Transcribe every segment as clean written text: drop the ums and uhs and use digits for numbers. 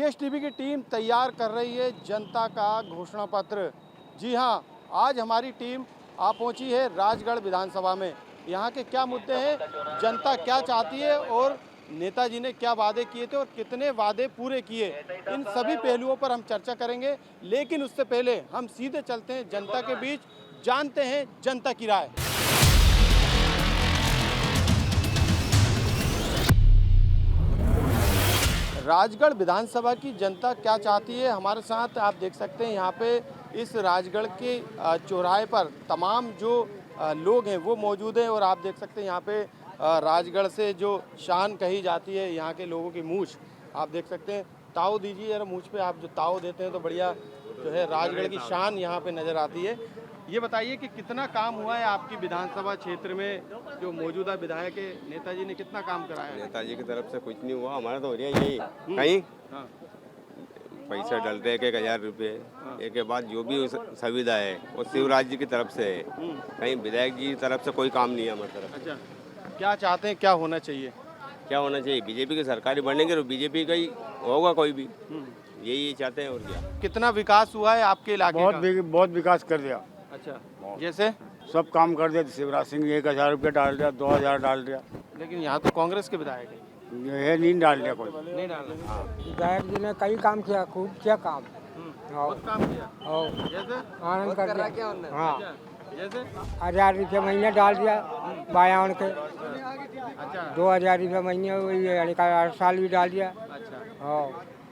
तेज TV की team तैयार कर रही है जनता का घोषणा पत्र। जी हाँ, आज हमारी टीम आ पहुंची है राजगढ़ विधानसभा में। यहाँ के क्या मुद्दे हैं, जनता क्या चाहती है और नेताजी ने क्या वादे किए थे और कितने वादे पूरे किए, इन सभी पहलुओं पर हम चर्चा करेंगे। लेकिन उससे पहले हम सीधे चलते हैं जनता के बीच, जानते हैं जनता की राय। राजगढ़ विधानसभा की जनता क्या चाहती है, हमारे साथ आप देख सकते हैं यहाँ पे इस राजगढ़ के चौराहे पर तमाम जो लोग हैं वो मौजूद हैं। और आप देख सकते हैं यहाँ पे राजगढ़ से जो शान कही जाती है यहाँ के लोगों की मूछ, आप देख सकते हैं। ताव दीजिए जरा मूछ पे, आप जो ताव देते हैं तो बढ़िया जो है राजगढ़ की शान यहाँ पे नज़र आती है। ये बताइए कि कितना काम हुआ है आपकी विधानसभा क्षेत्र में, जो मौजूदा विधायक है नेताजी ने कितना काम कराया है? नेताजी की तरफ से कुछ नहीं हुआ, हमारा तो हो रहा यही कहीं पैसा डल रहे 1,000 रुपये एक के बाद जो भी सुविधा है वो शिवराज जी की तरफ से है। कहीं विधायक जी की तरफ से कोई काम नहीं है हमारी तरफ। अच्छा, क्या चाहते हैं, क्या होना चाहिए? क्या होना चाहिए? बीजेपी की सरकारी बनेंगे तो बीजेपी का ही होगा कोई भी, यही चाहते हैं। और क्या कितना विकास हुआ है आपके इलाके का? बहुत विकास कर दिया। अच्छा, जैसे सब काम कर दिया। शिवराज सिंह 1,000 रुपये डाल दिया, 2,000 डाल दिया। लेकिन यहाँ तो कांग्रेस के विधायक है। ये नहीं डाल दिया कोई। नहीं डाला। विधायक जी ने कई काम किया, खूब किया काम। बहुत काम किया। और जैसे आनंद कर दिया। हाँ, जैसे 1,000 रुपये महीने डाल दिया बायान के। अच्छा 2,000 रुपये महीने यानी का 8 साल भी डाल दिया। अच्छा हाँ,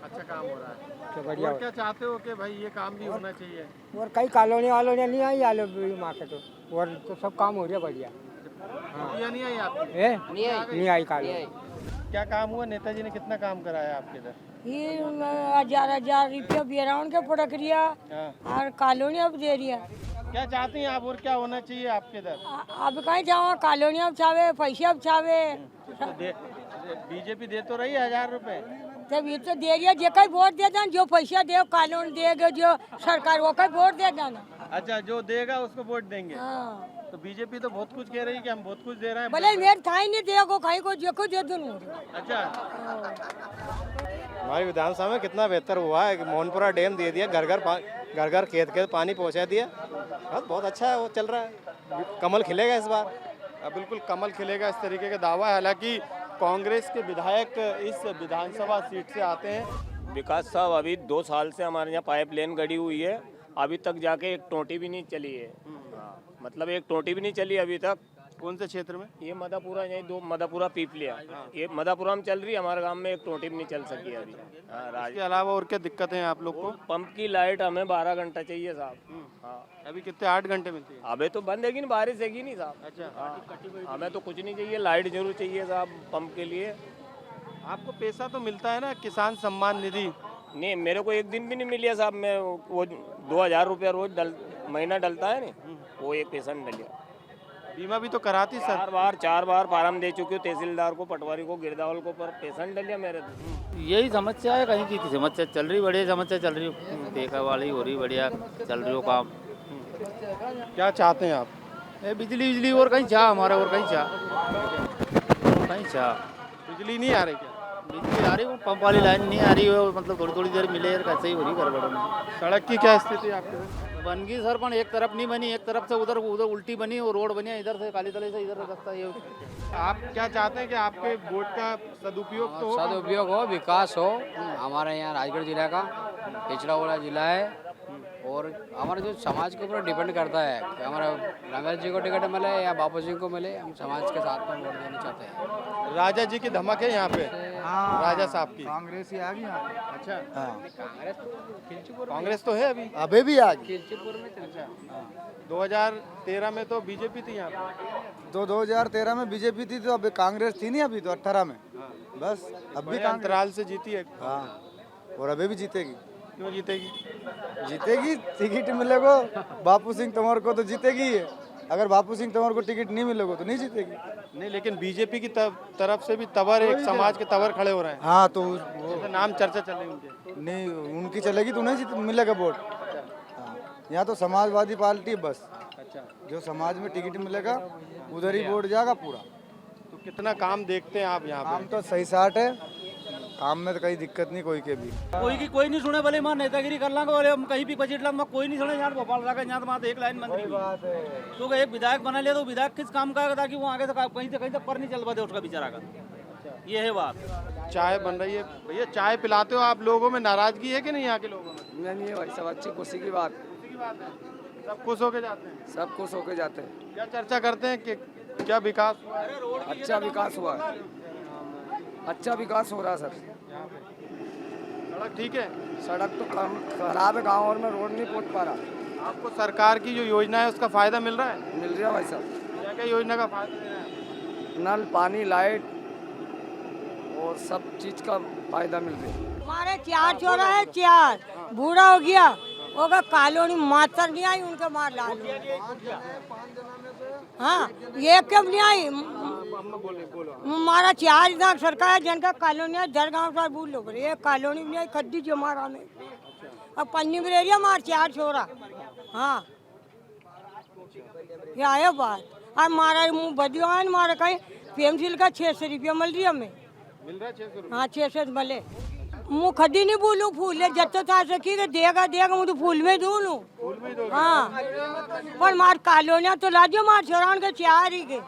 अच्छा काम हो रहा है। तो बढ़िया। और क्या चाहते हो कि भाई ये काम भी होना चाहिए? और कई कॉलोनी वालोनी नहीं आई आलो माँ के तो, और तो सब काम हो रहा बढ़िया। या नहीं आई आपकी? नहीं आई कॉलोनी। क्या काम हुआ? नेताजी ने कितना काम कराया आपके इधर? ये 1,000 रुपया बिराउन के पड़क रिया और कॉलोनी अब दे रिया। क्या चाहती हैं आप और क्या होना चाहिए आपके इधर? अब कहीं जाओ कॉलोनी अब चावे, पैसे अब चावे। बीजेपी दे तो रही है 1,000 रुपए, तब ये तो दे रिया, जो कहीं वोट दे देना, जो पैसा दे कॉलोनी देगा, जो सरकार वो कहीं वोट दे देना। अच्छा, जो देगा उसको वोट देंगे। हाँ। तो बीजेपी तो बहुत कुछ कह रही है कि हम बहुत कुछ दे रहे हैं। भले मेरे था ही नहीं देगा, कहीं को जो को दे दूँ। अच्छा, हमारी विधानसभा में कितना बेहतर हुआ है कि मोहनपुरा डैम दे दिया, घर घर खेत पानी पहुंचा दिया। बहुत अच्छा है, वो चल रहा है। कमल खिलेगा इस बार। बिल्कुल कमल खिलेगा, इस तरीके का दावा है। हालांकि कांग्रेस के विधायक इस विधानसभा सीट से आते हैं। विकास साहब, अभी 2 साल से हमारे यहाँ पाइपलाइन गड़ी हुई है, अभी तक जाके एक टोटी भी नहीं चली है। मतलब एक टोटी भी नहीं चली अभी तक। कौन से क्षेत्र में? ये मधापुरा, यही 2 मधापुरा पीपलिया, ये मधापुरा में चल रही है। हमारे गांव में एक टोटी भी नहीं चल सकी अभी। हाँ, इसके अलावा और क्या दिक्कत है आप लोग को? पंप की लाइट हमें 12 घंटा चाहिए साहब। हाँ, अभी कितने 8 घंटे मिलती है? अभी तो बंद है कि नहीं, बारिश है कि नहीं साहब। अच्छा, हाँ, हमें तो कुछ नहीं चाहिए, लाइट जरूर चाहिए साहब पंप के लिए। आपको पैसा तो मिलता है ना, किसान सम्मान निधि? नहीं, मेरे को एक दिन भी नहीं मिली है साहब। मैं वो 2,000 रुपया रोज महीना डलता है नहीं, वो एक पैसा नहीं डलिया। बीमा भी तो कराती सर? 4 बार फार्म दे चुकी हूँ, तहसीलदार को, पटवारी को, गिरदावल को, पर पैसा नहीं डलिया मेरे। यही समस्या है, कहीं की समस्या चल रही, बढ़िया समस्या चल रही, देखा वाली हो रही, बढ़िया चल रही हो काम। क्या चाहते हैं आप? बिजली और कहीं चाह हमारा, और कहीं चाह बिजली नहीं आ रही क्या? बिजली आ रही, वो पंप वाली लाइन नहीं आ रही है, मतलब थोड़ी देर मिले यार, कैसे ही हो रही गड़बड़ में। सड़क की क्या स्थिति है आपके? बन गई सर, पर एक तरफ नहीं बनी, एक तरफ से उधर उल्टी बनी और रोड बनी, इधर से काली तले से इधर रास्ता। ये आप क्या चाहते हैं कि आपके वोट का सदुपयोग तो हो? सदुपयोग हो, विकास हो। हमारे यहाँ राजगढ़ जिला का पिछड़ा वाला जिला है, और हमारे जो समाज के ऊपर डिपेंड करता है कि हमारा रंगत जी को टिकट मिले या बापू जी को मिले, हम समाज के साथ में वोट देना चाहते हैं। राजा जी की धमक है यहाँ पे? हाँ, राजा साहब की कांग्रेस ही आ गई यहाँ पे। अच्छा, हाँ, कांग्रेस तो है अभी भी आ गई। 2013 में तो बीजेपी थी यहाँ पे। तो 2013 में बीजेपी थी, तो अभी कांग्रेस थी नहीं, अभी तो 18 में बस। अब भी अंतराल से जीती है। हाँ, और अभी भी जीतेगी। क्यों जीतेगी? जीतेगी, टिकट मिलेगा बापू सिंह तंवर को तो जीतेगी है। अगर बापू सिंह तंवर को टिकट नहीं मिलेगा तो नहीं जीतेगी। नहीं, लेकिन बीजेपी की तरफ से भी तवर, एक समाज के तवर खड़े हो रहे हैं। हाँ, तो जैसे नाम चर्चा चल रही है उनके। नहीं, उनकी चलेगी तो नहीं मिलेगा वोट। हाँ, यहाँ तो समाजवादी पार्टी है बस। अच्छा, जो समाज में टिकट मिलेगा उधर ही वोट जाएगा पूरा। तो कितना काम देखते हैं आप यहाँ पे? काम तो सही साठ है, काम में तो कोई दिक्कत नहीं कोई के भी। कोई नहीं सुने भले मां नेतागिरी कर लांगे और हम कहीं भी बजट लांगे कोई नहीं सुने। यहाँ भोपाल रहा यहाँ तो वहाँ एक लाइन मंत्री तो एक विधायक बना लिया तो विधायक किस काम का ताकि वो आगे तक कहीं से पर नहीं चल पाते उसका बेचारा का। ये है बात। चाय बन रही है भैया, चाय पिलाते हो आप, लोगों में नाराजगी है कि नहीं यहाँ के लोगों में? नहीं है भाई सब अच्छी खुशी की बात, सब खुश होके जाते हैं? सब खुश होकर जाते हैं। क्या चर्चा करते हैं कि क्या विकास हुआ है? अच्छा विकास हुआ है, अच्छा विकास हो रहा है सर। सड़क ठीक है? सड़क तो खराब है, गाँव और में रोड नहीं पहुँच पा रहा। आपको सरकार की जो योजना है उसका फायदा मिल रहा है? मिल रहा है भाई साहब। क्या क्या योजना का फायदा मिल रहा है? नल पानी लाइट और सब चीज का फायदा मिल रहा है। हमारे 4 चोरा है, 4 बूढ़ा हो गया होगा, कॉलोनी मातर नहीं आई उनके मार लाल। हाँ ये कब नहीं आई? हमारा 4 इधर सरकार है जिनका कॉलोनी है, दरगांव का बूढ़ लोग ये कॉलोनी भी नहीं आई, खड्डी जो हमारा में अब पन्नी में एरिया मार 4 छोरा। हाँ ये आया बात। अब हमारा मुँह बदवान मारा कहीं पेंसिल का 600 रुपया मिल रही हमें। मिल रहा है 600? हाँ 600 मिले। मुँह खड्डी नहीं बोलूँ, फूल ले जब था सकी देगा देगा मुझे फूल में दूँ लूँ। हाँ पर मार कॉलोनिया तो लाजो मार छोरान के 4 ही के।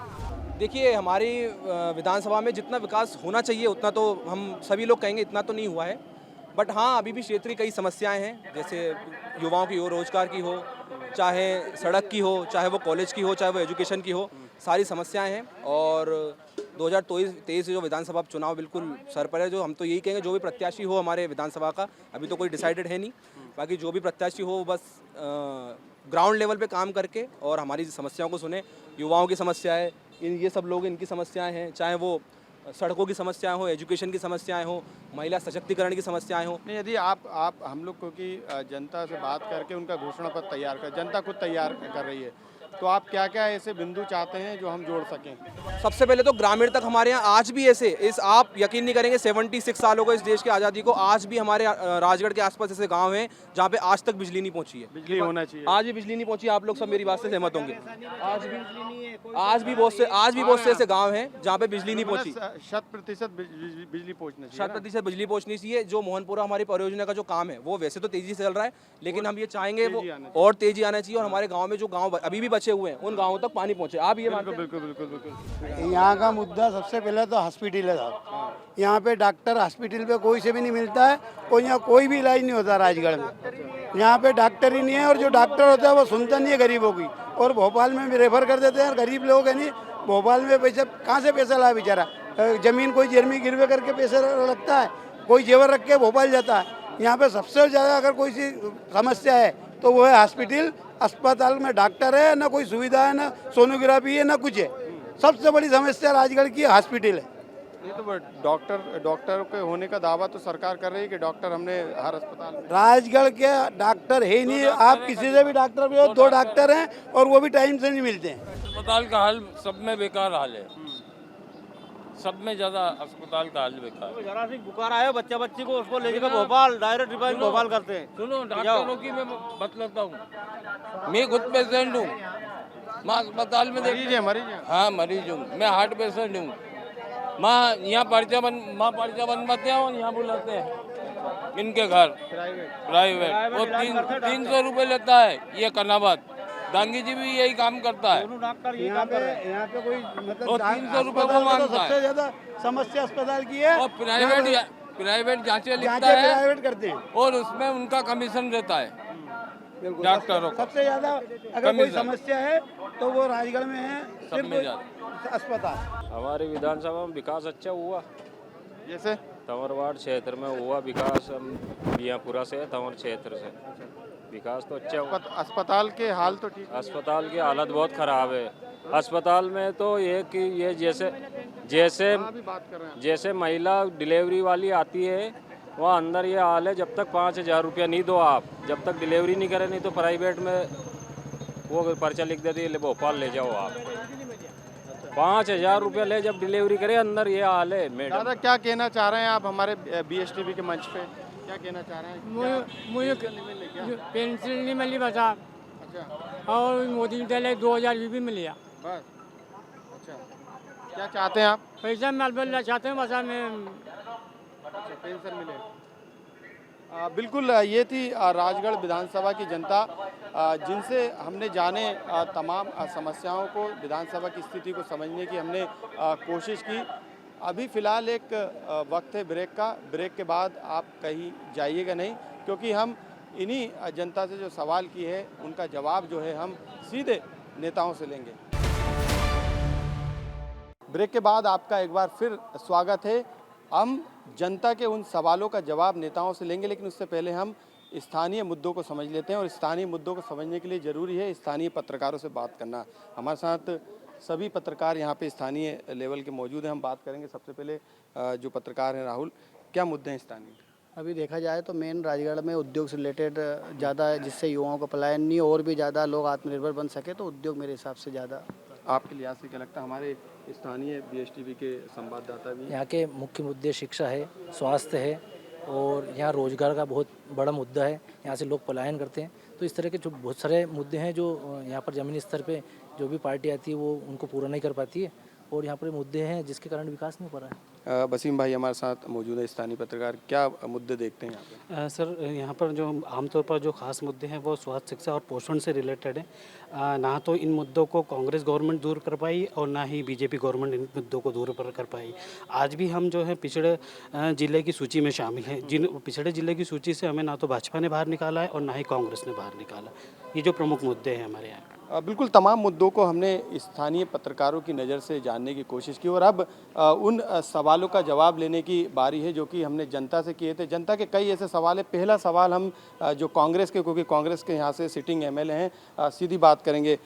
देखिए हमारी विधानसभा में जितना विकास होना चाहिए उतना तो हम सभी लोग कहेंगे इतना तो नहीं हुआ है, बट हाँ अभी भी क्षेत्रीय कई समस्याएं हैं, जैसे युवाओं की हो, रोजगार की हो, चाहे सड़क की हो, चाहे वो कॉलेज की हो, चाहे वो एजुकेशन की हो, सारी समस्याएं हैं। और 2023 जो विधानसभा चुनाव बिल्कुल सर पर है, जो हम तो यही कहेंगे जो भी प्रत्याशी हो हमारे विधानसभा का, अभी तो कोई डिसाइडेड है नहीं, बाकी जो भी प्रत्याशी हो बस ग्राउंड लेवल पे काम करके और हमारी समस्याओं को सुने। युवाओं की समस्या है, ये सब लोग इनकी समस्याएं हैं, चाहे वो सड़कों की समस्याएं हो, एजुकेशन की समस्याएं हो, महिला सशक्तिकरण की समस्याएं हो। नहीं यदि आप हम लोग क्योंकि जनता से बात करके उनका घोषणा पत्र तैयार कर, जनता खुद तैयार कर रही है, तो आप क्या क्या ऐसे बिंदु चाहते हैं जो हम जोड़ सकें? सबसे पहले तो ग्रामीण तक हमारे यहाँ आज भी आप यकीन नहीं करेंगे 76 सालों को इस देश की आज़ादी को, आज भी हमारे राजगढ़ के आसपास ऐसे गांव हैं जहाँ पे आज तक बिजली नहीं पहुँची है। बिजली होना चाहिए। आज भी बिजली नहीं पहुँची, आप लोग सब मेरी बात से सहमत होंगे। आज भी बहुत से ऐसे गाँव हैं जहाँ पे बिजली नहीं पहुँची। 100% बिजली पहुँचना चाहिए। 100% बिजली पहुँचनी चाहिए। जो मोहनपुरा हमारी परियोजना का जो काम है वो वैसे तो तेजी से चल रहा है, लेकिन हम ये चाहेंगे वो और तेजी आना चाहिए और हमारे गाँव में जो गाँव अभी भी बचे हुए हैं उन गाँवों तक पानी पहुँचे। आप ये बिल्कुल बिल्कुल बिल्कुल बिल्कुल। यहाँ का मुद्दा सबसे पहले तो हॉस्पिटल है साहब। यहाँ पे डॉक्टर हॉस्पिटल पे कोई से भी नहीं मिलता है, और यहाँ कोई भी इलाज नहीं होता राजगढ़ में। यहाँ पे डॉक्टर ही नहीं है, और जो डॉक्टर होता है वो सुनता नहीं है गरीबों की, और भोपाल में भी रेफर कर देते हैं। गरीब लोग है नहीं, भोपाल में पैसा कहाँ से पैसा लाए बेचारा? जमीन कोई जर्मी गिरवे करके पैसा लगता है, कोई जेवर रख के भोपाल जाता है। यहाँ पे सबसे ज़्यादा अगर कोई सी समस्या है तो वो है हॉस्पिटल। अस्पताल में डॉक्टर है ना, कोई सुविधा है ना, सोनोग्राफी है ना, कुछ है। सबसे बड़ी समस्या राजगढ़ की हॉस्पिटल है। ये तो डॉक्टर के होने का दावा तो सरकार कर रही है कि डॉक्टर हमने हर अस्पताल में। राजगढ़ के डॉक्टर है ही नहीं। आप किसी से भी डॉक्टर भी हो, 2 डॉक्टर हैं और वो भी टाइम से नहीं मिलते हैं। अस्पताल का हाल सब में बेकार हाल है, सब में ज्यादा अस्पताल का हाल बेकार है। जरा सी बुखार आया बच्ची को, उसको ले जाकर भोपाल डायरेक्ट रिफाइन भोपाल करते हैं। सुनो डॉक्टरों की मैं बतलाता हूँ, मैं खुद पेशेंट हूँ, मैं अस्पताल में मरीज है। हाँ मरीज हूँ, मैं हार्ट पेशेंट हूँ। माँ यहाँ पर्चा बनवाते हैं और यहाँ बुलाते हैं इनके घर प्राइवेट, वो 300 रुपये लेता है। ये कनाबाद डांगी जी भी यही काम करता है। यहाँ पे कोई मतलब 300 रुपये को मांगता है। सबसे ज्यादा समस्या अस्पताल की है। और प्राइवेट जांचें लिखता है, प्राइवेट करते हैं और उसमें उनका कमीशन रहता है डॉक्टरों का। सबसे ज्यादा अगर कोई समस्या है तो वो राजगढ़ में है, सिर्फ अस्पताल। हमारी विधानसभा में विकास अच्छा हुआ, जैसे तंवरवाड़ क्षेत्र में हुआ विकास, बियापुरा से तंवर क्षेत्र से विकास तो अच्छा हुआ। अस्पताल के हाल तो ठीक। अस्पताल की हालत बहुत ख़राब है। अस्पताल में तो ये कि ये जैसे महिला डिलीवरी वाली आती है वहाँ अंदर ये हाल है, जब तक 5000 रुपया नहीं दो आप, जब तक डिलीवरी नहीं करें, नहीं तो प्राइवेट में वो पर्चा लिख देती है, भोपाल ले जाओ आप। 5000 रुपया ले जब डिलीवरी करें अंदर, ये हाल है। मैडम दादा क्या कहना चाह रहे हैं आप हमारे BSTV के मंच पे, क्या कहना चाह रहे हैं? मुझे पेंसिल नहीं मिली बता। अच्छा, और मोदी ने 2000 भी मिल गया बस। अच्छा, क्या चाहते हैं आप? पैसा मैं चाहते हैं बसा मैं अच्छा, पेंशन मिले। बिल्कुल ये थी राजगढ़ विधानसभा की जनता जिनसे हमने जाने तमाम समस्याओं को, विधानसभा की स्थिति को समझने की हमने कोशिश की। अभी फ़िलहाल एक वक्त है ब्रेक का। ब्रेक के बाद आप कहीं जाइएगा नहीं, क्योंकि हम इन्हीं जनता से जो सवाल किए हैं उनका जवाब जो है हम सीधे नेताओं से लेंगे। ब्रेक के बाद आपका एक बार फिर स्वागत है। हम जनता के उन सवालों का जवाब नेताओं से लेंगे, लेकिन उससे पहले हम स्थानीय मुद्दों को समझ लेते हैं। और स्थानीय मुद्दों को समझने के लिए ज़रूरी है स्थानीय पत्रकारों से बात करना। हमारे साथ सभी पत्रकार यहाँ पे स्थानीय लेवल के मौजूद हैं। हम बात करेंगे सबसे पहले जो पत्रकार हैं राहुल, क्या मुद्दे हैं स्थानीय? अभी देखा जाए तो मेन राजगढ़ में उद्योग से रिलेटेड ज़्यादा है, जिससे युवाओं का पलायन नहीं और भी ज़्यादा लोग आत्मनिर्भर बन सके, तो उद्योग मेरे हिसाब से ज़्यादा। आपके लिहाज से क्या लगता है? हमारे स्थानीय BSTV के संवाददाता भी, यहाँ के मुख्य मुद्दे शिक्षा है, स्वास्थ्य है और यहाँ रोजगार का बहुत बड़ा मुद्दा है। यहाँ से लोग पलायन करते हैं, तो इस तरह के जो बहुत सारे मुद्दे हैं जो यहाँ पर ज़मीनी स्तर पे जो भी पार्टी आती है वो उनको पूरा नहीं कर पाती है, और यहाँ पर मुद्दे हैं जिसके कारण विकास नहीं हो रहा है। वसीम भाई हमारे साथ मौजूद है, स्थानीय पत्रकार, क्या मुद्दे देखते हैं यहाँ पे? सर, यहाँ पर जो आमतौर पर जो खास मुद्दे हैं वो स्वास्थ्य, शिक्षा और पोषण से रिलेटेड है। ना तो इन मुद्दों को कांग्रेस गवर्नमेंट दूर कर पाई और ना ही बीजेपी गवर्नमेंट इन मुद्दों को दूर कर पाई। आज भी हम जो है पिछड़े जिले की सूची में शामिल हैं। जिन पिछड़े जिले की सूची से हमें ना तो भाजपा ने बाहर निकाला है और ना ही कांग्रेस ने बाहर निकाला। ये जो प्रमुख मुद्दे हैं हमारे यहाँ। बिल्कुल तमाम मुद्दों को हमने स्थानीय पत्रकारों की नज़र से जानने की कोशिश की, और अब उन सवालों का जवाब लेने की बारी है जो कि हमने जनता से किए थे। जनता के कई ऐसे सवाल है। पहला सवाल हम जो कांग्रेस के, क्योंकि कांग्रेस के यहाँ से सिटिंग MLA हैं, सीधी बात करेंगे।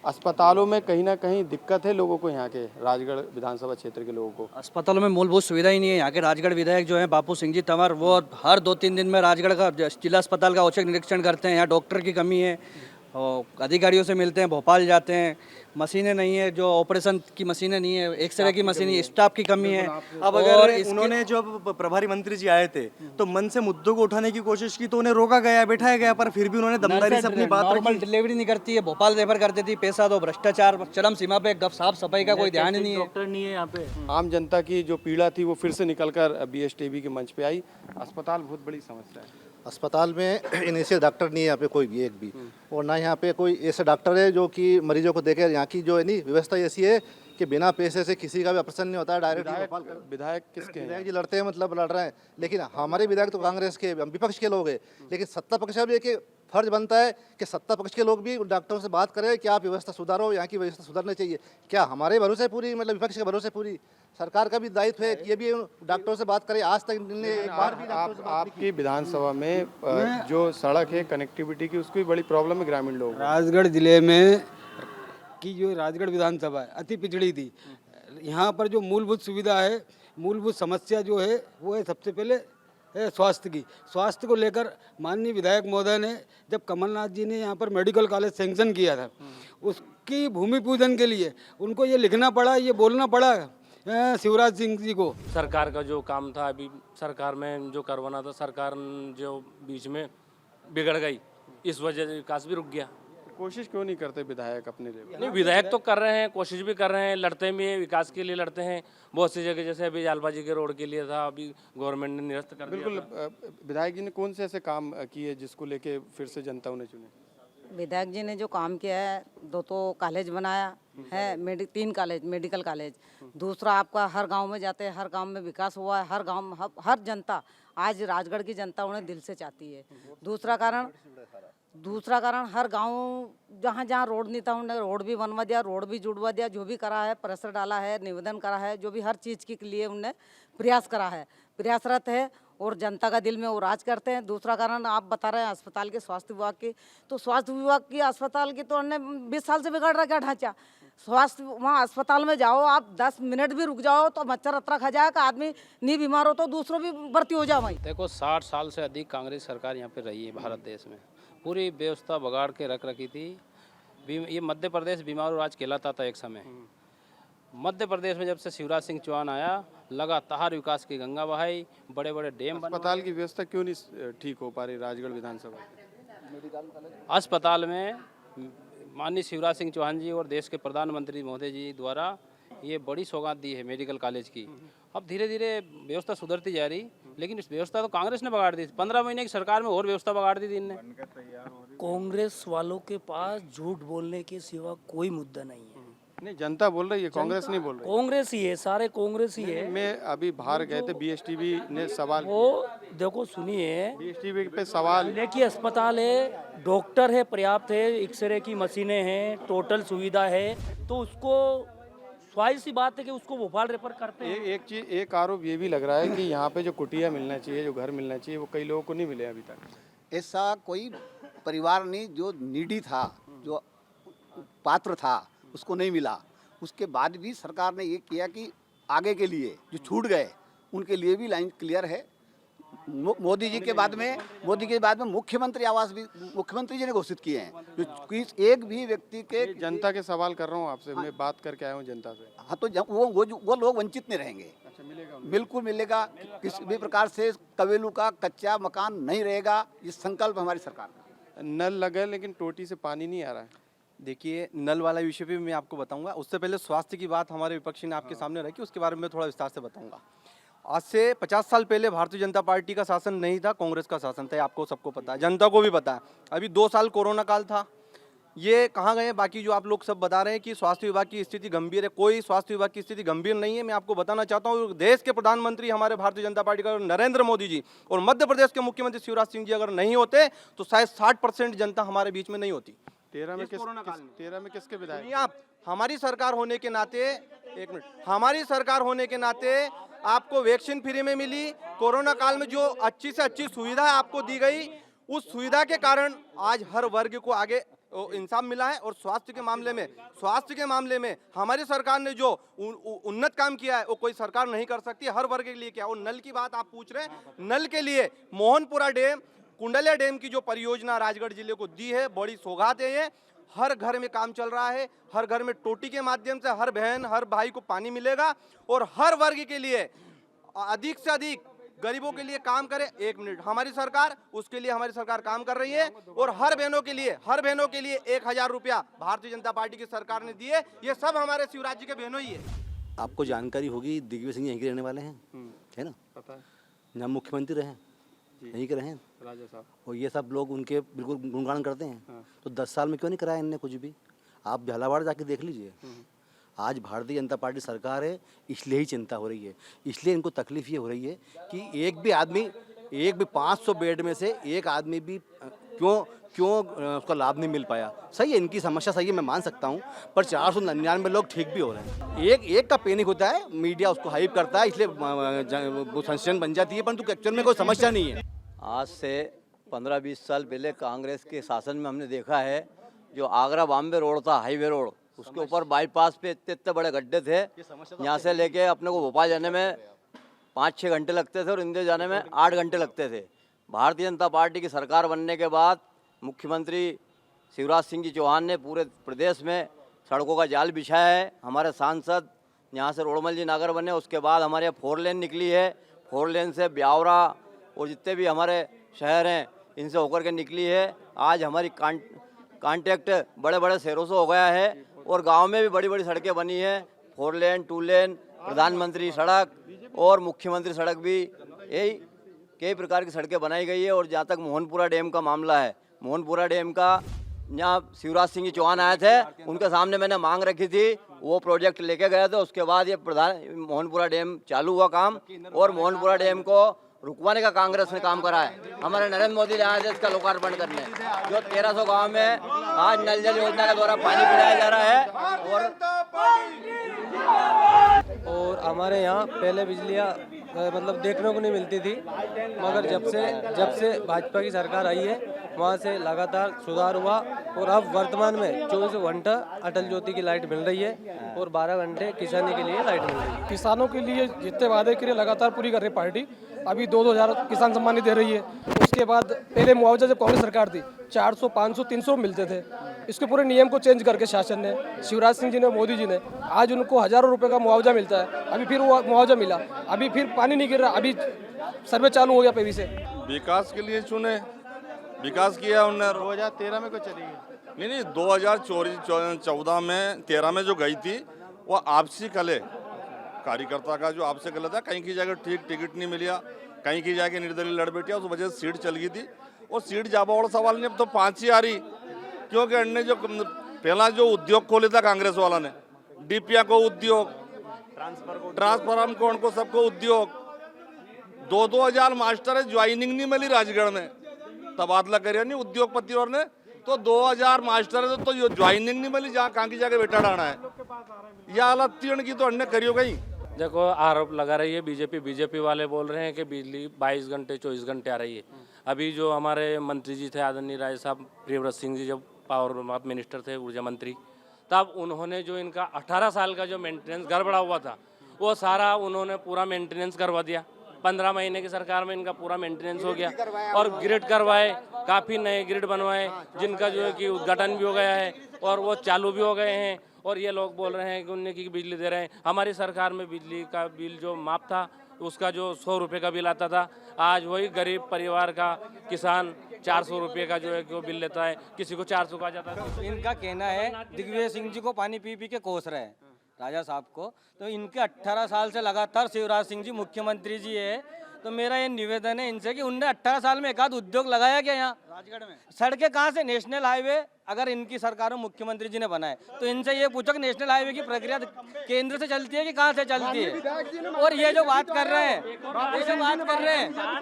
अस्पतालों में कहीं ना कहीं दिक्कत है लोगों को, यहाँ के राजगढ़ विधानसभा क्षेत्र के लोगों को। अस्पतालों में मूलभूत सुविधा ही नहीं है। यहाँ के राजगढ़ विधायक जो है बापू सिंह जी तंवर, वो हर 2-3 दिन में राजगढ़ का जिला अस्पताल का औचक निरीक्षण करते हैं। यहाँ डॉक्टर की कमी है और अधिकारियों से मिलते हैं, भोपाल जाते हैं, मशीनें नहीं है, जो ऑपरेशन की मशीनें नहीं है, एक्सरे की मशीनें, स्टाफ की कमी है। अब अगर उन्होंने जब प्रभारी मंत्री जी आए थे तो मन से मुद्दों को उठाने की कोशिश की तो उन्हें रोका गया, बैठाया गया, पर फिर भी उन्होंने दमदारी से अपनी बात रखी। डिलीवरी नहीं करती है, भोपाल रेफर कर देती, पैसा दो, भ्रष्टाचार चरम सीमा पे, साफ सफाई का कोई ध्यान ही नहीं है, डॉक्टर नहीं है यहाँ पे। आम जनता की जो पीड़ा थी वो फिर से निकलकर BSTV के मंच पे आई। अस्पताल बहुत बड़ी समस्या है। अस्पताल में इनिशियल डॉक्टर नहीं है यहाँ पे कोई भी, एक भी, और ना यहाँ पे कोई ऐसे डॉक्टर है जो कि मरीजों को देखे। यहाँ की जो है नहीं व्यवस्था ऐसी है कि बिना पैसे से किसी का भी ऑपरेशन नहीं होता है। डायरेक्ट विधायक किसके हैं? विधायक जी लड़ते हैं, मतलब लड़ रहे हैं, लेकिन हमारे विधायक तो कांग्रेस के, विपक्ष के लोग हैं। लेकिन सत्ता पक्ष का भी एक फर्ज बनता है कि सत्ता पक्ष के लोग भी डॉक्टरों से बात करें कि आप व्यवस्था सुधारो, यहाँ की व्यवस्था सुधारनी चाहिए। क्या हमारे भरोसे पूरी, मतलब विपक्ष के भरोसे पूरी? सरकार का भी दायित्व है कि ये भी डॉक्टरों से बात करें। आज तक एक बार भी आपकी विधानसभा में जो सड़क है कनेक्टिविटी की, उसकी बड़ी प्रॉब्लम है ग्रामीण लोग। राजगढ़ जिले में की जो राजगढ़ विधानसभा है अति पिछड़ी थी। यहाँ पर जो मूलभूत सुविधा है, मूलभूत समस्या जो है वो है सबसे पहले है स्वास्थ्य की। स्वास्थ्य को लेकर माननीय विधायक महोदय ने, जब कमलनाथ जी ने यहाँ पर मेडिकल कॉलेज सैंक्शन किया था, उसकी भूमि पूजन के लिए उनको ये लिखना पड़ा, ये बोलना पड़ा शिवराज सिंह जी को। सरकार का जो काम था, अभी सरकार में जो करवाना था, सरकार जो बीच में बिगड़ गई, इस वजह से विकास भी रुक गया। कोशिश क्यों नहीं करते विधायक अपने लिए? नहीं, विधायक तो कर रहे हैं, कोशिश भी कर रहे हैं, लड़ते भी हैं, विकास के लिए लड़ते हैं बहुत सी जगह। जैसे अभी जालबाजी के रोड के लिए था, अभी गवर्नमेंट ने निरस्त कर दिया। बिल्कुल, विधायक जी ने कौन से ऐसे काम किए जिसको लेके फिर से जनता उन्हें चुने? विधायक जी ने जो काम किया है, 2 तो कॉलेज बनाया है, 3 कॉलेज, मेडिकल कॉलेज। दूसरा आपका हर गांव में जाते हैं, हर गांव में विकास हुआ है। हर गांव, हर जनता, आज राजगढ़ की जनता उन्हें दिल से चाहती है। दूसरा कारण हर गांव जहाँ जहाँ रोड नहीं था उन्होंने रोड भी बनवा दिया, रोड भी जुड़वा दिया। जो भी करा है, प्रेशर डाला है, निवेदन करा है, जो भी हर चीज़ के लिए उन्होंने प्रयास करा है, प्रयासरत है और जनता का दिल में वो राज करते हैं। दूसरा कारण आप बता रहे हैं अस्पताल के, स्वास्थ्य विभाग की, तो स्वास्थ्य विभाग की अस्पताल की तो उन्होंने 20 साल से बिगाड़ रखा ढांचा। स्वास्थ्य वहाँ अस्पताल में जाओ, आप 10 मिनट भी रुक जाओ तो मच्छर अतरा खा जाएगा, आदमी नहीं बीमार हो तो दूसरों भी भर्ती हो जाओ वहीं। देखो 60 साल से अधिक कांग्रेस सरकार यहाँ पे रही है भारत देश में, पूरी व्यवस्था बगाड़ के रख रखी थी। ये मध्य प्रदेश बीमारू राज कहलाता था एक समय। मध्य प्रदेश में जब से शिवराज सिंह चौहान आया, लगातार विकास की गंगा बहाई, बड़े बड़े डैम। अस्पताल की व्यवस्था क्यों नहीं ठीक हो पा रही राजगढ़ विधानसभा? अस्पताल में माननीय शिवराज सिंह चौहान जी और देश के प्रधानमंत्री महोदय जी द्वारा ये बड़ी सौगात दी है मेडिकल कॉलेज की। अब धीरे धीरे व्यवस्था सुधरती जा रही। लेकिन इस व्यवस्था तो कांग्रेस ने बिगाड़ दी। 15 महीने की सरकार में और व्यवस्था बिगाड़ दी थी इनने। कांग्रेस वालों के पास झूठ बोलने के सिवा कोई मुद्दा नहीं है। नहीं, जनता बोल रही है, कांग्रेस नहीं बोल रही। कांग्रेस ही है, सारे कांग्रेस ही है। मैं अभी बाहर गए थे, बीएसटीवी ने सवाल, वो देखो सुनिए, बीएसटीवी पे सवाल, की अस्पताल है, डॉक्टर है पर्याप्त है, एक्सरे की मशीनें हैं, टोटल सुविधा है, तो उसको स्वाभाविक सी बात है कि उसको भोपाल रेफर करते हैं। एक आरोप ये भी लग रहा है कि यहाँ पे जो कुटिया मिलना चाहिए, जो घर मिलना चाहिए, वो कई लोगों को नहीं मिले अभी तक। ऐसा कोई परिवार नहीं जो नीडी था, जो पात्र था, उसको नहीं मिला। उसके बाद भी सरकार ने ये किया कि आगे के लिए जो छूट गए उनके लिए भी लाइन क्लियर है। मोदी जी के बाद में मुख्यमंत्री आवास भी मुख्यमंत्री जी ने घोषित किए हैं, जो एक भी व्यक्ति के, जनता के सवाल कर रहा हूँ आपसे, मैं बात करके आया हूँ जनता से। हाँ, तो वो लोग वंचित नहीं रहेंगे। अच्छा, मिलेगा? बिल्कुल मिलेगा। किसी भी प्रकार से कबीलू का कच्चा मकान नहीं रहेगा, ये संकल्प हमारी सरकार का। नल लगे लेकिन टोटी से पानी नहीं आ रहा है। देखिए, नल वाला विषय पे मैं आपको बताऊंगा। उससे पहले स्वास्थ्य की बात हमारे विपक्षी ने आपके सामने रखी, उसके बारे में थोड़ा विस्तार से बताऊंगा। आज से 50 साल पहले भारतीय जनता पार्टी का शासन नहीं था, कांग्रेस का शासन था, आपको सबको पता है, जनता को भी पता है। अभी 2 साल कोरोना काल था, ये कहाँ गए बाकी जो आप लोग सब बता रहे हैं कि स्वास्थ्य विभाग की स्थिति गंभीर है। कोई स्वास्थ्य विभाग की स्थिति गंभीर नहीं है। मैं आपको बताना चाहता हूँ, देश के प्रधानमंत्री हमारे भारतीय जनता पार्टी का नरेंद्र मोदी जी और मध्य प्रदेश के मुख्यमंत्री शिवराज सिंह जी अगर नहीं होते तो शायद 60% जनता हमारे बीच में नहीं होती। 13 में किसके विधायक? आप हमारी सरकार होने के नाते, एक मिनट, हमारी सरकार होने के नाते आपको वैक्सीन फ्री में मिली। कोरोना काल में जो अच्छी से अच्छी सुविधा आपको दी गई, उस सुविधा के कारण आज हर वर्ग को आगे इंसाफ मिला है। और स्वास्थ्य के मामले में हमारी सरकार ने जो उन्नत काम किया है वो कोई सरकार नहीं कर सकती, हर वर्ग के लिए क्या। और नल की बात आप पूछ रहे हैं, नल के लिए मोहनपुरा डैम, कुंडलिया डैम की जो परियोजना राजगढ़ जिले को दी है, बड़ी सौगात है ये। हर घर में काम चल रहा है, हर घर में टोटी के माध्यम से हर बहन हर भाई को पानी मिलेगा। और हर वर्ग के लिए अधिक से अधिक गरीबों के लिए काम करे। एक मिनट, हमारी सरकार, उसके लिए हमारी सरकार काम कर रही है। और हर बहनों के लिए 1000 रुपया भारतीय जनता पार्टी की सरकार ने दिए। ये सब हमारे शिवराज जी के बहनों ही है। आपको जानकारी होगी, दिग्विजय सिंह यहीं के रहने वाले हैं, है ना? पता है। यहाँ मुख्यमंत्री रहे, यहीं के रहे राजा साहब, और ये सब लोग उनके बिल्कुल गुणगान करते हैं। तो 10 साल में क्यों नहीं कराया इनने कुछ भी? आप झालावाड़ जाके देख लीजिए। आज भारतीय जनता पार्टी सरकार है, इसलिए ही चिंता हो रही है, इसलिए इनको तकलीफ ये हो रही है कि एक भी 500 बेड में से एक आदमी भी क्यों उसका लाभ नहीं मिल पाया। सही है, इनकी समस्या सही है, मैं मान सकता हूँ, पर 499 लोग ठीक भी हो रहे हैं। एक का पैनिक होता है, मीडिया उसको हाइप करता है, इसलिए वो सेंसेशन बन जाती है, परंतु एक्चुअल में कोई समस्या नहीं है। आज से 15-20 साल पहले कांग्रेस के शासन में हमने देखा है, जो आगरा बॉम्बे रोड था, हाईवे रोड, उसके ऊपर बाईपास पे इतने बड़े गड्ढे थे। यहाँ से लेके अपने को भोपाल जाने में 5-6 घंटे लगते थे और इंदौर जाने में 8 घंटे लगते थे। भारतीय जनता पार्टी की सरकार बनने के बाद मुख्यमंत्री शिवराज सिंह जी चौहान ने पूरे प्रदेश में सड़कों का जाल बिछाया है। हमारे सांसद यहाँ से रोडमल जी नागर बने, उसके बाद हमारे यहाँ 4 लेन निकली है। 4 लेन से ब्यावरा और जितने भी हमारे शहर हैं इनसे होकर के निकली है। आज हमारी कांटेक्ट बड़े बड़े शहरों से हो गया है और गांव में भी बड़ी बड़ी सड़कें बनी है। 4 लेन, 2 लेन, प्रधानमंत्री सड़क और मुख्यमंत्री सड़क भी, यही कई प्रकार की सड़कें बनाई गई है। और जहाँ तक मोहनपुरा डैम का मामला है, मोहनपुरा डैम का यहाँ शिवराज सिंह जी चौहान आए थे, उनके सामने मैंने मांग रखी थी, वो प्रोजेक्ट लेके गए थे। उसके बाद ये मोहनपुरा डैम चालू हुआ काम, और मोहनपुरा डैम को रुकवाने का कांग्रेस ने काम करा है। हमारे नरेंद्र मोदी ने आए थे इसका लोकार्पण करने, जो 1300 गांव में आज नल जल योजना के द्वारा पानी पिलाया जा रहा है। और हमारे यहाँ पहले बिजलियाँ मतलब देखने को नहीं मिलती थी, मगर जब से भाजपा की सरकार आई है वहाँ से लगातार सुधार हुआ। और अब वर्तमान में 24 घंटा अटल ज्योति की लाइट मिल रही है और 12 घंटे किसानी के लिए लाइट मिल रही है। किसानों के लिए जितने वादे करे लगातार पूरी कर रही पार्टी। अभी 2-2 हज़ार किसान सम्मान दे रही है। उसके बाद पहले मुआवजा जब कांग्रेस सरकार थी 400, 500, 300 मिलते थे। इसके पूरे नियम को चेंज करके शासन ने, शिवराज सिंह जी ने, मोदी जी ने, आज उनको हज़ारों रुपए का मुआवजा मिलता है। अभी फिर वो मुआवजा मिला, अभी फिर पानी नहीं गिर रहा, अभी सर्वे चालू हो गया पीवी से। विकास के लिए चुने, विकास किया उन्होंने। 2013 में को चली नहीं 2014 में 13 में जो गई थी वो आपसी कले कार्यकर्ता का जो आपसे गलत है, कहीं की जगह ठीक टिकट नहीं मिला, कहीं की जाके निर्दलीय लड़ बैठी, उस वजह से सीट चल गई थी। और सीट जाबावड़ सवाल नहीं, अब तो 5 ही आ रही, क्योंकि अन्य जो पहला जो उद्योग खोले था कांग्रेस वाला ने, डीपीया को उद्योग, ट्रांसफार्म को उनको सबको उद्योग, 2-2 हजार मास्टर है, ज्वाइनिंग नहीं मिली राजगढ़ में, तबादला करे नहीं उद्योगपति और ने, तो 2000 मास्टर है तो ज्वाइनिंग नहीं मिली, जहाँ कहाँ की जाके बेटा डाना है, यह हालत तीन की तो अन्य करियो गई। देखो आरोप लगा रही है बीजेपी वाले बोल रहे हैं कि बिजली 22 घंटे 24 घंटे आ रही है। अभी जो हमारे मंत्री जी थे आदरणीय राय साहब प्रियव्रत सिंह जी, जब पावर मिनिस्टर थे, ऊर्जा मंत्री, तब उन्होंने जो इनका 18 साल का जो मेंटेनेंस गड़बड़ा हुआ था वो सारा उन्होंने पूरा मेंटेनेंस करवा दिया। 15 महीने की सरकार में इनका पूरा मेंटेनेंस हो गया और ग्रिड करवाए, काफ़ी नए ग्रिड बनवाए, जिनका जो है कि उद्घाटन भी हो गया है और वो चालू भी हो गए हैं। और ये लोग बोल रहे हैं कि उन्हें की बिजली दे रहे हैं। हमारी सरकार में बिजली का बिल जो माफ था, उसका जो 100 रुपये का बिल आता था, आज वही गरीब परिवार का किसान 400 रुपये का जो है कि वो बिल लेता है, किसी को 400 का जाता है। इनका कहना है दिग्विजय सिंह जी को पानी पी पी के कोस रहे हैं, राजा साहब को, तो इनके 18 साल से लगातार शिवराज सिंह जी मुख्यमंत्री जी है। तो मेरा ये निवेदन है इनसे कि उनने 18 साल में एक आध उद्योग लगाया क्या यहाँ राजगढ़ में? सड़कें कहाँ से? नेशनल हाईवे अगर इनकी सरकार में मुख्यमंत्री जी ने बनाए तो इनसे ये पूछो कि नेशनल हाईवे की प्रक्रिया केंद्र से चलती है कि कहाँ से चलती है? और ये जो बात कर रहे हैं,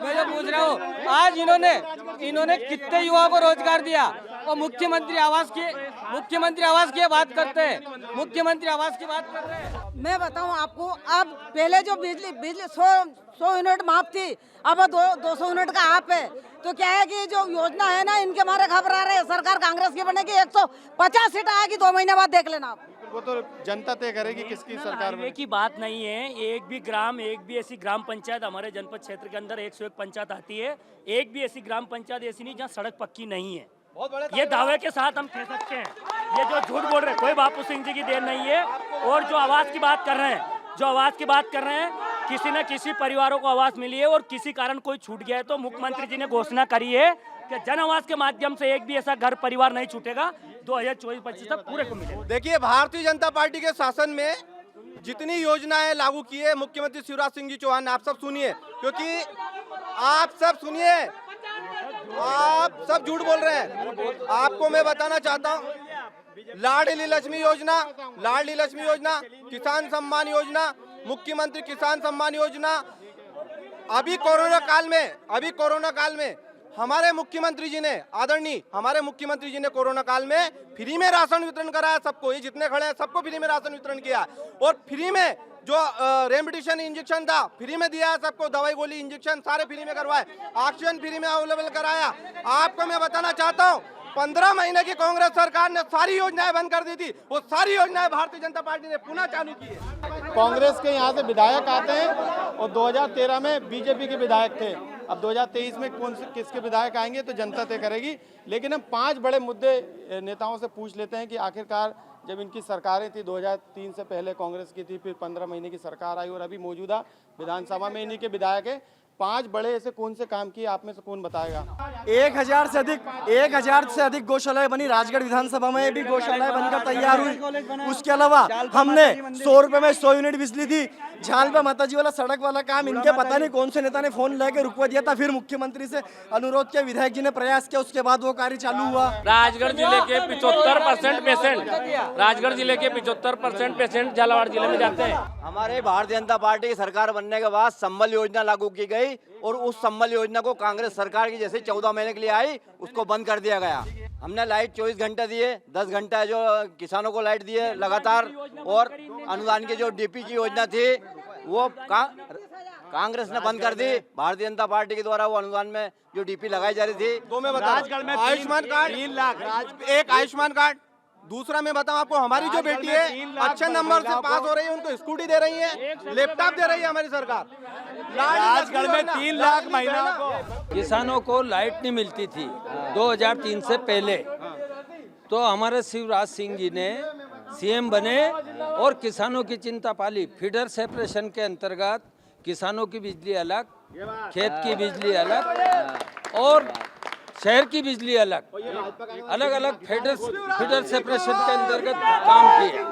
मैं जो पूछ रहा हूँ, आज इन्होंने कितने युवाओं को रोजगार दिया और मुख्यमंत्री आवास की बात करते हैं, मुख्यमंत्री आवास की बात कर रहे हैं। मैं बताऊं आपको, अब पहले जो बिजली 100 यूनिट माफ थी, अब 200 यूनिट का आप है। तो क्या है कि जो योजना है ना, इनके मारे घबरा रहे हैं। सरकार कांग्रेस की बनेगी, 150 सीट आएगी 2 महीने बाद, देख लेना आप। वो तो जनता तय करेगी किसकी सरकार में। की बात नहीं है, एक भी ऐसी ग्राम पंचायत हमारे जनपद क्षेत्र के अंदर 101 पंचायत आती है, एक भी ऐसी ग्राम पंचायत ऐसी नहीं जहाँ सड़क पक्की नहीं है। ये दावे के साथ हम कह सकते हैं, ये जो झूठ बोल रहे हैं, कोई बापू सिंह जी की देन नहीं है। और जो आवास की बात कर रहे हैं, किसी न किसी परिवारों को आवास मिली है और किसी कारण कोई छूट गया है तो मुख्यमंत्री जी ने घोषणा करी है कि जन आवास के माध्यम से एक भी ऐसा घर परिवार नहीं छूटेगा, 2024-25 तक पूरे को मिलेगा। देखिए, भारतीय जनता पार्टी के शासन में जितनी योजनाएं लागू की है मुख्यमंत्री शिवराज सिंह जी चौहान ने, आप सब सुनिए, क्योंकि आप सब झूठ बोल रहे हैं। आपको मैं बताना चाहता हूँ, लाडली लक्ष्मी योजना, किसान सम्मान योजना, मुख्यमंत्री किसान सम्मान योजना, अभी कोरोना काल में हमारे मुख्यमंत्री जी ने कोरोना काल में फ्री में राशन वितरण कराया सबको। ये जितने खड़े हैं सबको फ्री में राशन वितरण किया और फ्री में जो रेमडेसिविर इंजेक्शन था फ्री में दिया है सबको, दवाई गोली इंजेक्शन सारे फ्री में करवाए, ऑक्सीजन फ्री में अवेलेबल कराया। आपको मैं बताना चाहता हूँ, 15 महीने की कांग्रेस सरकार ने सारी योजनाएं बंद कर दी थी, वो सारी योजनाएं भारतीय जनता पार्टी ने पुनः चालू की है। कांग्रेस के यहाँ से विधायक आते हैं और 2013 में बीजेपी के विधायक थे। अब 2023 में किसके विधायक आएंगे तो जनता तय करेगी। लेकिन हम 5 बड़े मुद्दे नेताओं से पूछ लेते हैं कि आखिरकार जब इनकी सरकारें थी, 2003 से पहले कांग्रेस की थी, फिर 15 महीने की सरकार आई और अभी मौजूदा विधानसभा में इन्हीं के विधायक है, 5 बड़े ऐसे कौन से काम किए आप में से कौन बताएगा? 1000 से अधिक गौशालाएं बनी, राजगढ़ विधानसभा में भी गौशालाएं बनकर तैयार हुई। उसके अलावा हमने 100 रुपए में 100 यूनिट बिजली दी। झालपा माताजी वाला सड़क वाला काम इनके पता नहीं कौन से नेता ने फोन लेके रुकवा दिया था, फिर मुख्यमंत्री से अनुरोध किया, विधायक जी ने प्रयास किया, उसके बाद वो कार्य चालू हुआ। राजगढ़ जिले के 75% पेशेंट झालावाड़ जिले में जाते हैं। हमारे भारतीय जनता पार्टी की सरकार बनने के बाद संबल योजना लागू की गई और उस संबल योजना को कांग्रेस सरकार की जैसे 14 महीने के लिए आई, उसको बंद कर दिया गया। हमने लाइट 24 घंटे दिए, 10 घंटा जो किसानों को लाइट दिए लगातार, और अनुदान की जो डीपी की योजना थी वो कांग्रेस ने बंद कर दी। भारतीय जनता पार्टी के द्वारा वो अनुदान में जो डीपी लगाई जा रही थी, तो मैं बता आयुष्मान कार्ड 3 लाख, एक आयुष्मान कार्ड। दूसरा मैं बताऊं आपको, हमारी जो बेटी है अच्छे नंबर से पास हो रही है, उनको स्कूटी दे रही है, लैपटॉप दे रही है हमारी सरकार। राजगढ़ में 3 लाख महिलाओं को, किसानों को लाइट नहीं मिलती थी 2003 से पहले, तो हमारे शिवराज सिंह जी ने सीएम बने और किसानों की चिंता पाली। फीडर सेपरेशन के अंतर्गत किसानों की बिजली अलग, खेत की बिजली अलग और शहर की बिजली अलग अलग फीडर सेपरेशन के अंतर्गत काम किया।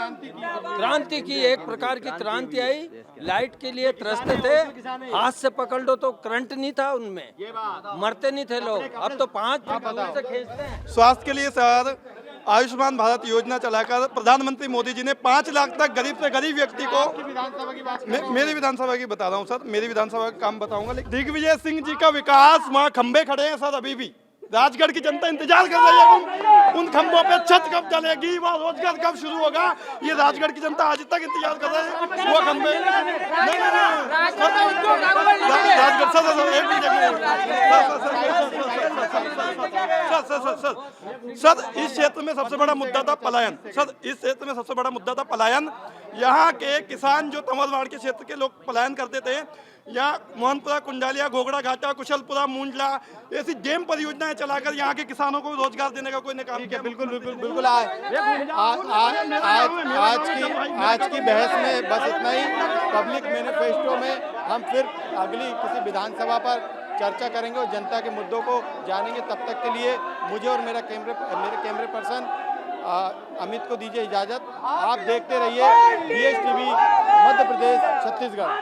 क्रांति की, एक प्रकार की क्रांति आई। लाइट के लिए तरसते थे, हाथ से पकड़ लो तो करंट नहीं था उनमें, मरते नहीं थे लोग। अब तो 5 फीट से खींचते हैं। स्वास्थ्य के लिए सर आयुष्मान भारत योजना चलाकर प्रधानमंत्री मोदी जी ने 5 लाख तक गरीब से गरीब व्यक्ति को, मेरी विधानसभा की बता रहा हूँ सर, मेरी विधानसभा का काम बताऊंगा। लेकिन दिग्विजय सिंह जी का विकास, वहाँ खंबे खड़े हैं सर, अभी भी राजगढ़ की जनता इंतजार कर रही है उन खंभों पे छत कब चलेगी, वहाँ रोजगार कब शुरू होगा, ये राजगढ़ की जनता आज तक इंतजार कर रही है। वो खंभे सर, इस क्षेत्र में सबसे बड़ा मुद्दा था पलायन। सर, इस क्षेत्र में सबसे बड़ा मुद्दा था पलायन। यहाँ के किसान जो तमलवाड़ के क्षेत्र के लोग पलायन करते थे, यहाँ मोहनपुरा, कुंडालिया, घोगड़ा घाटा, कुशलपुरा, मूंजला ऐसी डैम परियोजनाएं चलाकर यहाँ के किसानों को रोजगार देने का कोई काम किया। बिल्कुल बिल्कुल बिल्कुल। आज की बहस में बस इतना ही। पब्लिक मैनिफेस्टो में हम फिर अगली किसी विधानसभा पर चर्चा करेंगे और जनता के मुद्दों को जानेंगे। तब तक के लिए मुझे और मेरे कैमरे पर्सन अमित को दीजिए इजाज़त। आप देखते रहिए DSTV मध्य प्रदेश छत्तीसगढ़।